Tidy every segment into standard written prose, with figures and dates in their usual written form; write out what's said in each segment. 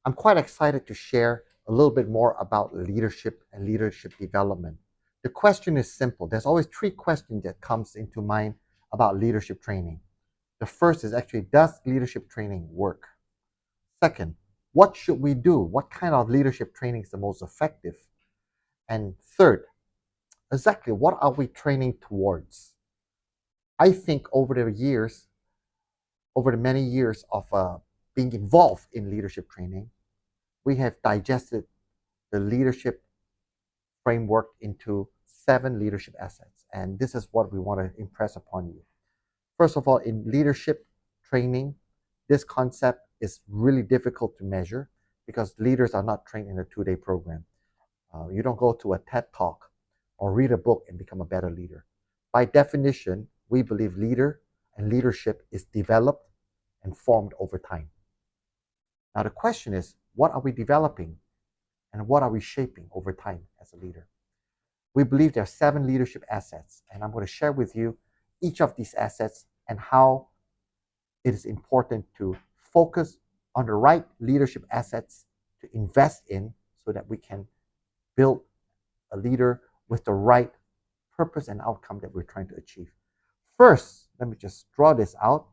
I'm quite excited to share a little bit more about leadership and leadership development. The question is simple. There's always three questions that comes into mind about leadership training. The first is actually, does leadership training work? Second, what should we do? What kind of leadership training is the most effective? And third, exactly what are we training towards? I think over the many years of being involved in leadership training, we have digested the leadership framework into 7 leadership assets. And this is what we want to impress upon you. First of all, in leadership training, this concept is really difficult to measure because leaders are not trained in a 2-day program. You don't go to a TED talk or read a book and become a better leader. By definition, we believe leadership is developed and formed over time. Now the question is, what are we developing and what are we shaping over time as a leader? We believe there are 7 leadership assets, and I'm going to share with you each of these assets and how it is important to focus on the right leadership assets to invest in so that we can build a leader with the right purpose and outcome that we're trying to achieve. First, let me just draw this out.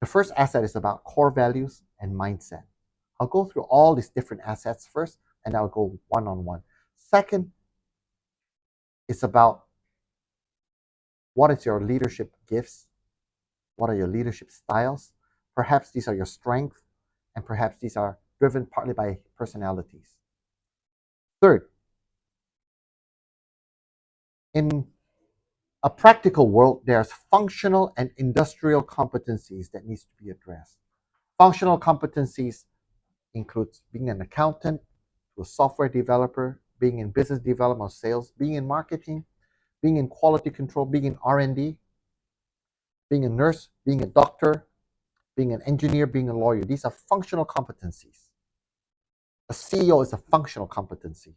The first asset is about core values and mindset. I'll go through all these different assets first, and I'll go one on one. Second, it's about what is your leadership gifts? What are your leadership styles? Perhaps these are your strengths, and perhaps these are driven partly by personalities. Third, in a practical world, there's functional and industrial competencies that needs to be addressed. Functional competencies includes being an accountant, to a software developer, being in business development or sales, being in marketing, being in quality control, being in R&D, being a nurse, being a doctor, being an engineer, being a lawyer. These are functional competencies. A CEO is a functional competency.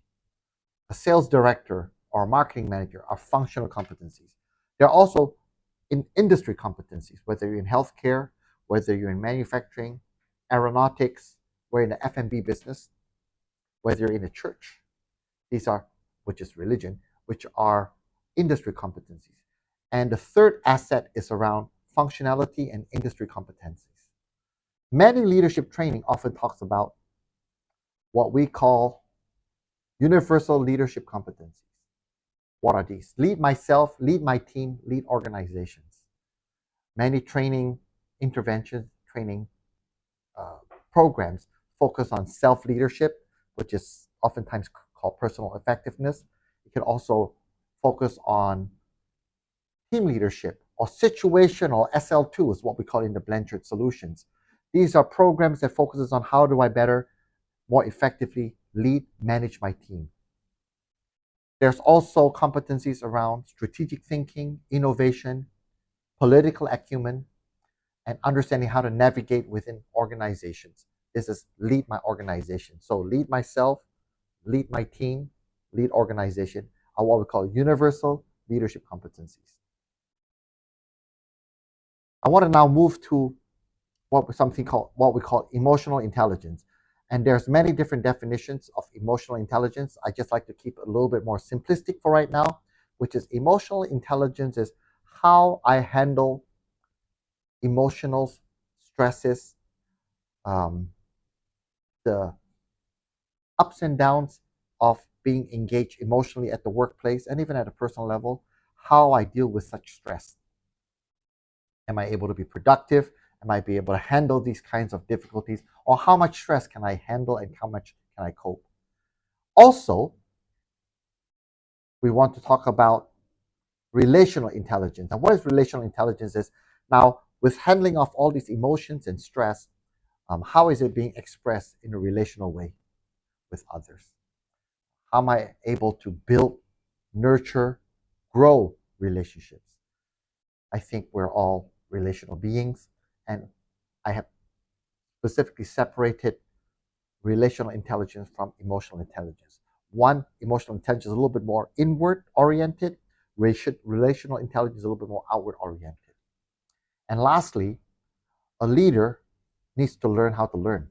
A sales director or a marketing manager are functional competencies. There are also in industry competencies, whether you're in healthcare, whether you're in manufacturing, aeronautics, we're in the F&B business, whether you're in a church. These are, which is religion, which are industry competencies. And the third asset is around functionality and industry competencies. Many leadership training often talks about what we call universal leadership competencies. What are these? Lead myself, lead my team, lead organizations. Many training interventions, training programs focus on self-leadership, which is oftentimes called personal effectiveness. It can also focus on team leadership or situational SL2 is what we call in the Blanchard solutions. These are programs that focuses on how do I better, more effectively lead, manage my team. There's also competencies around strategic thinking, innovation, political acumen, and understanding how to navigate within organizations. This is lead my organization. So lead myself, lead my team, lead organization are what we call universal leadership competencies. I want to now move to what we call emotional intelligence. And there's many different definitions of emotional intelligence. I just like to keep it a little bit more simplistic for right now, which is emotional intelligence is how I handle emotional stresses, the ups and downs of being engaged emotionally at the workplace and even at a personal level, how I deal with such stress. Am I able to be productive? Am I be able to handle these kinds of difficulties? Or how much stress can I handle and how much can I cope? Also, we want to talk about relational intelligence. And what is relational intelligence is now with handling of all these emotions and stress, how is it being expressed in a relational way with others? How am I able to build, nurture, grow relationships? I think we're all relational beings, and I have specifically separated relational intelligence from emotional intelligence. One, emotional intelligence is a little bit more inward oriented. Relational intelligence is a little bit more outward oriented. And lastly, a leader needs to learn how to learn,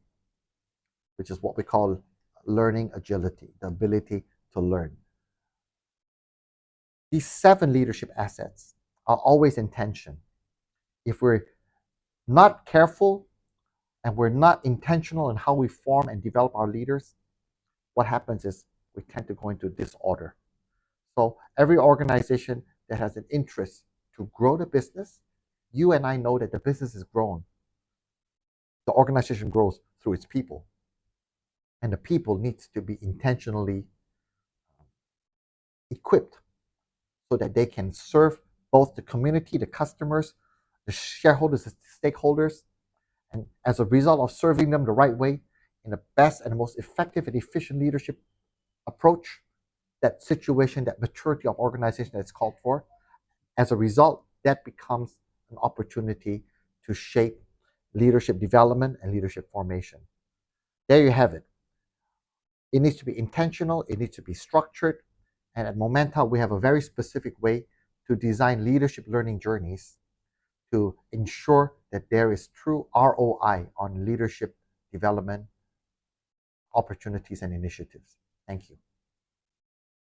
which is what we call learning agility, the ability to learn. These 7 leadership assets are always in tension. If we're not careful and we're not intentional in how we form and develop our leaders, what happens is we tend to go into disorder. So every organization that has an interest to grow the business, you and I know that the business is grown. The organization grows through its people. And the people needs to be intentionally equipped so that they can serve both the community, the customers, the shareholders, the stakeholders. And as a result of serving them the right way, in the best and most effective and efficient leadership approach, that situation, that maturity of organization that's called for, as a result, that becomes an opportunity to shape leadership development and leadership formation. There you have it. It needs to be intentional, it needs to be structured, and at Momenta, we have a very specific way to design leadership learning journeys to ensure that there is true ROI on leadership development opportunities and initiatives. Thank you.